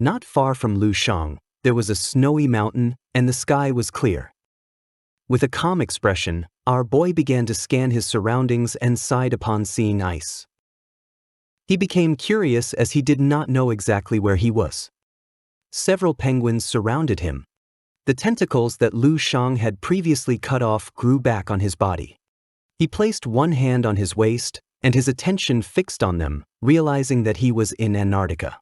Not far from Lu Shang, there was a snowy mountain and the sky was clear. With a calm expression, our boy began to scan his surroundings and sighed upon seeing ice. He became curious as he did not know exactly where he was. Several penguins surrounded him. The tentacles that Lu Shang had previously cut off grew back on his body. He placed one hand on his waist, and his attention fixed on them, realizing that he was in Antarctica.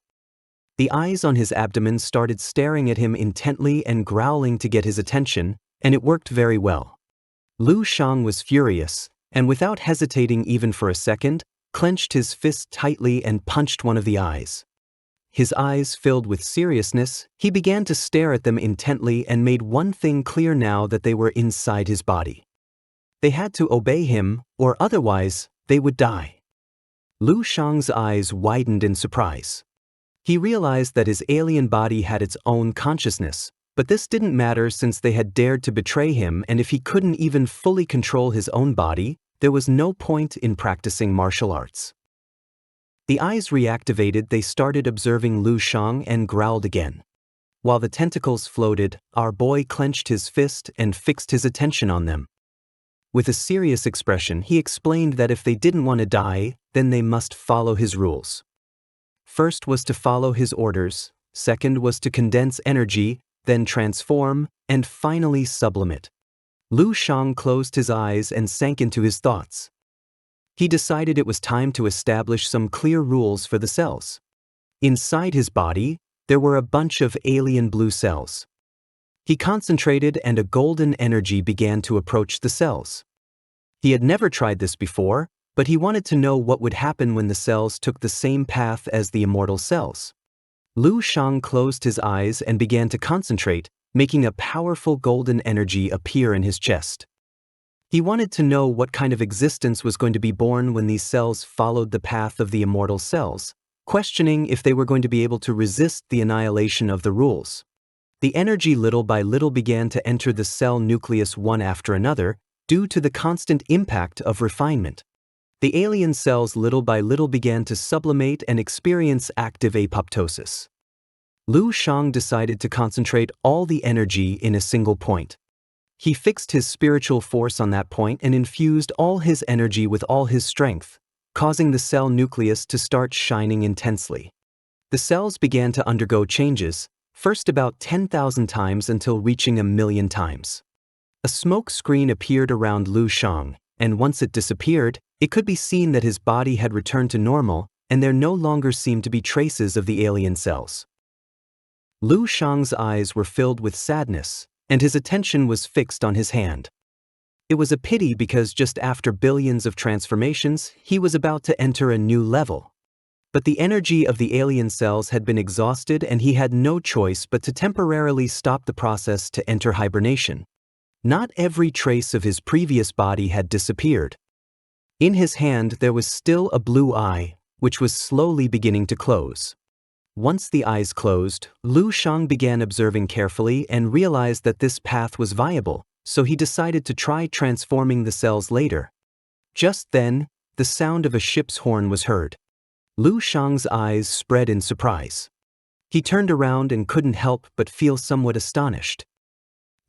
The eyes on his abdomen started staring at him intently and growling to get his attention, and it worked very well. Lu Shang was furious, and without hesitating even for a second, clenched his fist tightly and punched one of the eyes. His eyes filled with seriousness, he began to stare at them intently and made one thing clear now that they were inside his body. They had to obey him, or otherwise, they would die. Lu Shang's eyes widened in surprise. He realized that his alien body had its own consciousness, but this didn't matter since they had dared to betray him, and if he couldn't even fully control his own body, there was no point in practicing martial arts. The eyes reactivated, they started observing Lu Shang and growled again. While the tentacles floated, our boy clenched his fist and fixed his attention on them. With a serious expression, he explained that if they didn't want to die, then they must follow his rules. First was to follow his orders, second was to condense energy, then transform, and finally sublimate. Lu Shang closed his eyes and sank into his thoughts. He decided it was time to establish some clear rules for the cells. Inside his body, there were a bunch of alien blue cells. He concentrated and a golden energy began to approach the cells. He had never tried this before, but he wanted to know what would happen when the cells took the same path as the immortal cells. Lu Shang closed his eyes and began to concentrate, making a powerful golden energy appear in his chest. He wanted to know what kind of existence was going to be born when these cells followed the path of the immortal cells, questioning if they were going to be able to resist the annihilation of the rules. The energy little by little began to enter the cell nucleus one after another, due to the constant impact of refinement. The alien cells little by little began to sublimate and experience active apoptosis. Lu Shang decided to concentrate all the energy in a single point. He fixed his spiritual force on that point and infused all his energy with all his strength, causing the cell nucleus to start shining intensely. The cells began to undergo changes, first about 10,000 times until reaching 1,000,000 times. A smoke screen appeared around Lu Shang, and once it disappeared, it could be seen that his body had returned to normal, and there no longer seemed to be traces of the alien cells. Lu Shang's eyes were filled with sadness, and his attention was fixed on his hand. It was a pity because just after billions of transformations, he was about to enter a new level. But the energy of the alien cells had been exhausted and he had no choice but to temporarily stop the process to enter hibernation. Not every trace of his previous body had disappeared. In his hand there was still a blue eye, which was slowly beginning to close. Once the eyes closed, Lu Shang began observing carefully and realized that this path was viable, so he decided to try transforming the cells later. Just then, the sound of a ship's horn was heard. Lu Shang's eyes spread in surprise. He turned around and couldn't help but feel somewhat astonished.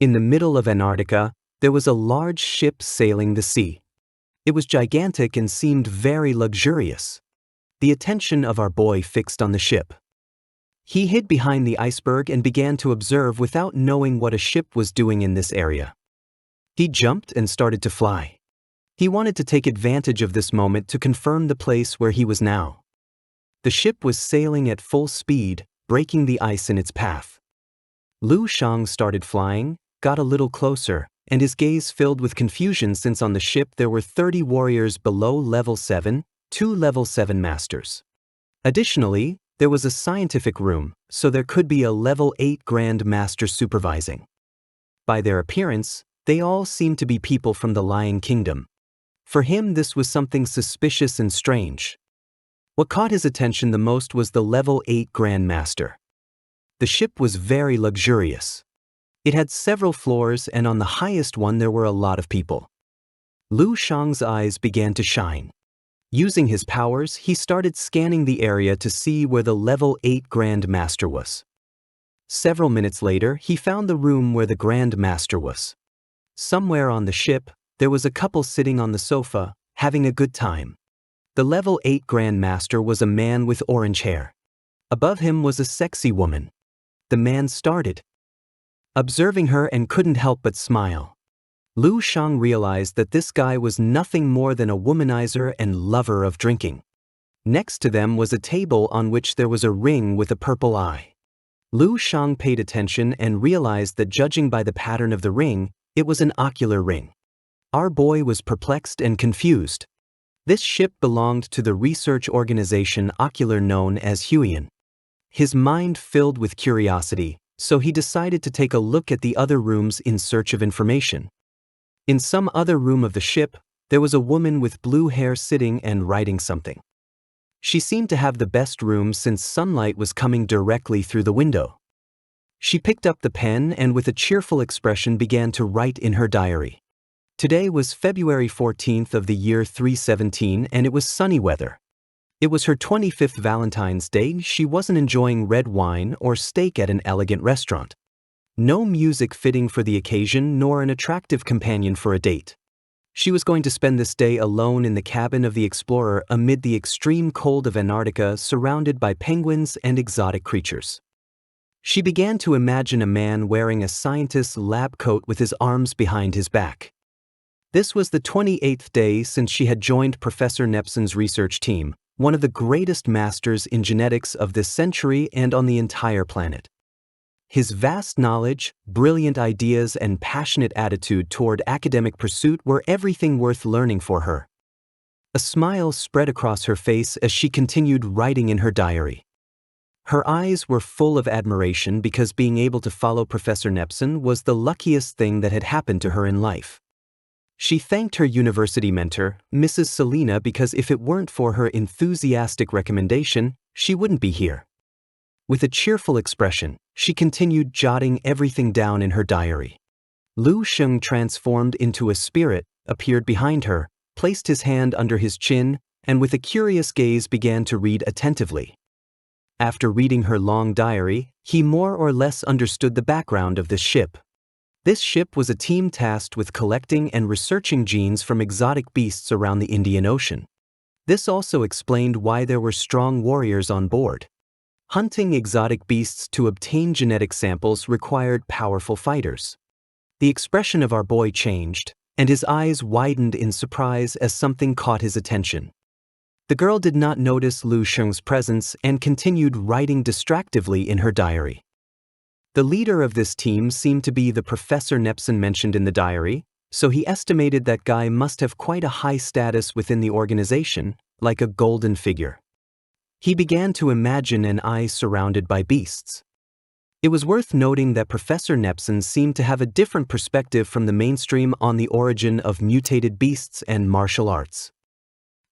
In the middle of Antarctica, there was a large ship sailing the sea. It was gigantic and seemed very luxurious. The attention of our boy fixed on the ship. He hid behind the iceberg and began to observe without knowing what a ship was doing in this area. He jumped and started to fly. He wanted to take advantage of this moment to confirm the place where he was now. The ship was sailing at full speed, breaking the ice in its path. Lu Shang started flying, got a little closer, and his gaze filled with confusion since on the ship there were 30 warriors below level 7, 2 level 7 masters. Additionally, there was a scientific room, so there could be a level 8 Grand Master supervising. By their appearance, they all seemed to be people from the Lion Kingdom. For him this was something suspicious and strange. What caught his attention the most was the level 8 Grand Master. The ship was very luxurious. It had several floors and on the highest one there were a lot of people. Lu Shang's eyes began to shine. Using his powers, he started scanning the area to see where the level 8 Grand Master was. Several minutes later, he found the room where the Grand Master was. Somewhere on the ship, there was a couple sitting on the sofa, having a good time. The level 8 Grand Master was a man with orange hair. Above him was a sexy woman. The man started observing her and couldn't help but smile. Lu Sheng realized that this guy was nothing more than a womanizer and lover of drinking. Next to them was a table on which there was a ring with a purple eye. Lu Sheng paid attention and realized that judging by the pattern of the ring, it was an ocular ring. Our boy was perplexed and confused. This ship belonged to the research organization Ocular known as Huion. His mind filled with curiosity, so he decided to take a look at the other rooms in search of information. In some other room of the ship, there was a woman with blue hair sitting and writing something. She seemed to have the best room since sunlight was coming directly through the window. She picked up the pen and with a cheerful expression began to write in her diary. Today was February 14th of the year 317 and it was sunny weather. It was her 25th Valentine's Day. She wasn't enjoying red wine or steak at an elegant restaurant. No music fitting for the occasion nor an attractive companion for a date. She was going to spend this day alone in the cabin of the explorer amid the extreme cold of Antarctica, surrounded by penguins and exotic creatures. She began to imagine a man wearing a scientist's lab coat with his arms behind his back. This was the 28th day since she had joined Professor Nepson's research team, one of the greatest masters in genetics of this century and on the entire planet. His vast knowledge, brilliant ideas, and passionate attitude toward academic pursuit were everything worth learning for her. A smile spread across her face as she continued writing in her diary. Her eyes were full of admiration because being able to follow Professor Nepson was the luckiest thing that had happened to her in life. She thanked her university mentor, Mrs. Selina, because if it weren't for her enthusiastic recommendation, she wouldn't be here. With a cheerful expression, she continued jotting everything down in her diary. Lu Sheng transformed into a spirit, appeared behind her, placed his hand under his chin, and with a curious gaze began to read attentively. After reading her long diary, he more or less understood the background of this ship. This ship was a team tasked with collecting and researching genes from exotic beasts around the Indian Ocean. This also explained why there were strong warriors on board. Hunting exotic beasts to obtain genetic samples required powerful fighters. The expression of our boy changed, and his eyes widened in surprise as something caught his attention. The girl did not notice Lu Sheng's presence and continued writing distractively in her diary. The leader of this team seemed to be the Professor Nepson mentioned in the diary, so he estimated that guy must have quite a high status within the organization, like a golden figure. He began to imagine an eye surrounded by beasts. It was worth noting that Professor Nepson seemed to have a different perspective from the mainstream on the origin of mutated beasts and martial arts.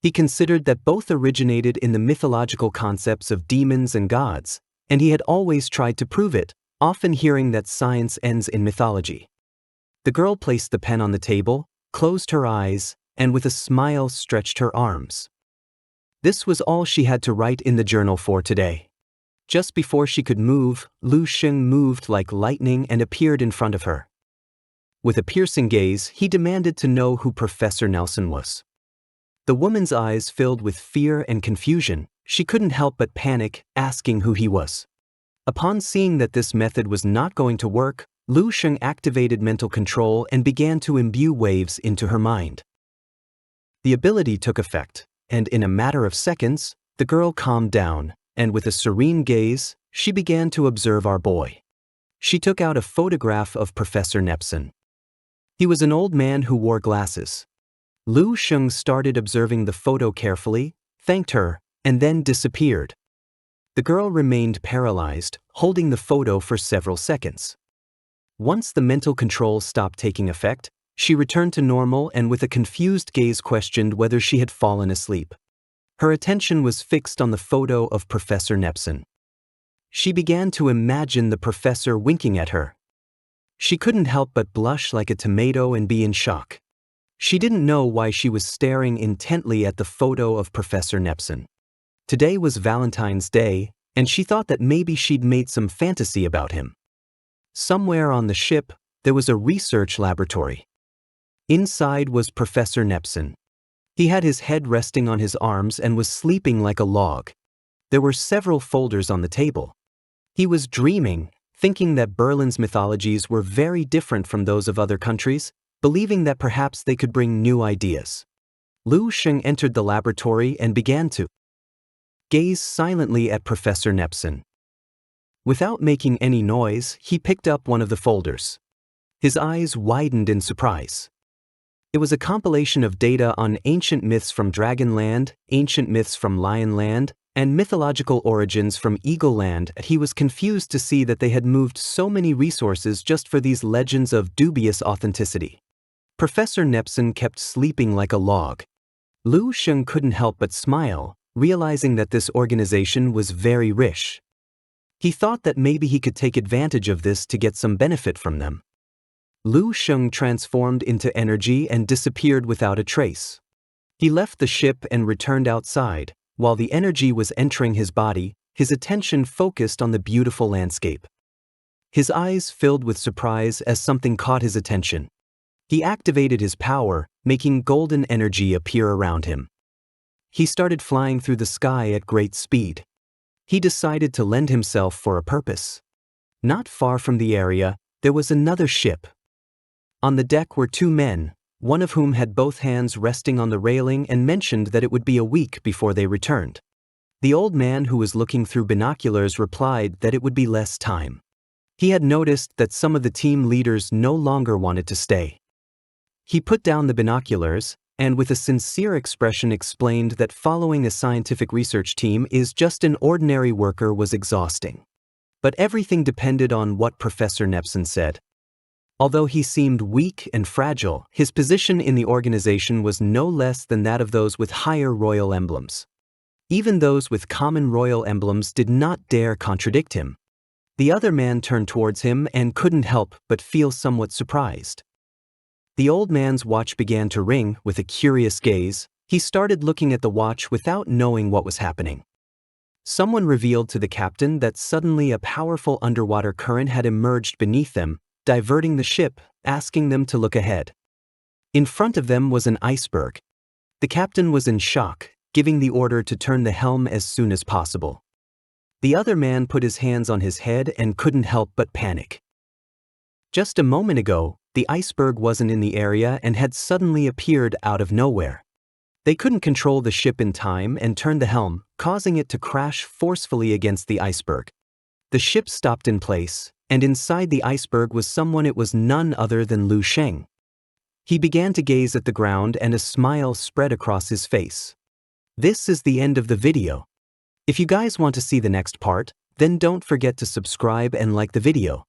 He considered that both originated in the mythological concepts of demons and gods, and he had always tried to prove it, often hearing that science ends in mythology. The girl placed the pen on the table, closed her eyes, and with a smile stretched her arms. This was all she had to write in the journal for today. Just before she could move, Lu Sheng moved like lightning and appeared in front of her. With a piercing gaze, he demanded to know who Professor Nelson was. The woman's eyes filled with fear and confusion. She couldn't help but panic, asking who he was. Upon seeing that this method was not going to work, Lu Sheng activated mental control and began to imbue waves into her mind. The ability took effect, and in a matter of seconds, the girl calmed down, and with a serene gaze, she began to observe our boy. She took out a photograph of Professor Nepson. He was an old man who wore glasses. Lu Sheng started observing the photo carefully, thanked her, and then disappeared. The girl remained paralyzed, holding the photo for several seconds. Once the mental control stopped taking effect, she returned to normal and with a confused gaze questioned whether she had fallen asleep. Her attention was fixed on the photo of Professor Nepson. She began to imagine the professor winking at her. She couldn't help but blush like a tomato and be in shock. She didn't know why she was staring intently at the photo of Professor Nepson. Today was Valentine's Day, and she thought that maybe she'd made some fantasy about him. Somewhere on the ship, there was a research laboratory. Inside was Professor Nepson. He had his head resting on his arms and was sleeping like a log. There were several folders on the table. He was dreaming, thinking that Berlin's mythologies were very different from those of other countries, believing that perhaps they could bring new ideas. Lu Sheng entered the laboratory and began to gaze silently at Professor Nepson. Without making any noise, he picked up one of the folders. His eyes widened in surprise. It was a compilation of data on ancient myths from Dragonland, ancient myths from Lionland, and mythological origins from Eagle Land. He was confused to see that they had moved so many resources just for these legends of dubious authenticity. Professor Nepson kept sleeping like a log. Lu Sheng couldn't help but smile, realizing that this organization was very rich. He thought that maybe he could take advantage of this to get some benefit from them. Lu Sheng transformed into energy and disappeared without a trace. He left the ship and returned outside. While the energy was entering his body, his attention focused on the beautiful landscape. His eyes filled with surprise as something caught his attention. He activated his power, making golden energy appear around him. He started flying through the sky at great speed. He decided to lend himself for a purpose. Not far from the area, there was another ship. On the deck were two men, one of whom had both hands resting on the railing and mentioned that it would be a week before they returned. The old man who was looking through binoculars replied that it would be less time. He had noticed that some of the team leaders no longer wanted to stay. He put down the binoculars, and with a sincere expression explained that following a scientific research team is just an ordinary worker was exhausting. But everything depended on what Professor Nepson said. Although he seemed weak and fragile, his position in the organization was no less than that of those with higher royal emblems. Even those with common royal emblems did not dare contradict him. The other man turned towards him and couldn't help but feel somewhat surprised. The old man's watch began to ring. With a curious gaze, he started looking at the watch without knowing what was happening. Someone revealed to the captain that suddenly a powerful underwater current had emerged beneath them, diverting the ship, asking them to look ahead. In front of them was an iceberg. The captain was in shock, giving the order to turn the helm as soon as possible. The other man put his hands on his head and couldn't help but panic. Just a moment ago, the iceberg wasn't in the area and had suddenly appeared out of nowhere. They couldn't control the ship in time and turned the helm, causing it to crash forcefully against the iceberg. The ship stopped in place, and inside the iceberg was someone. It was none other than Lu Sheng. He began to gaze at the ground and a smile spread across his face. This is the end of the video. If you guys want to see the next part, then don't forget to subscribe and like the video.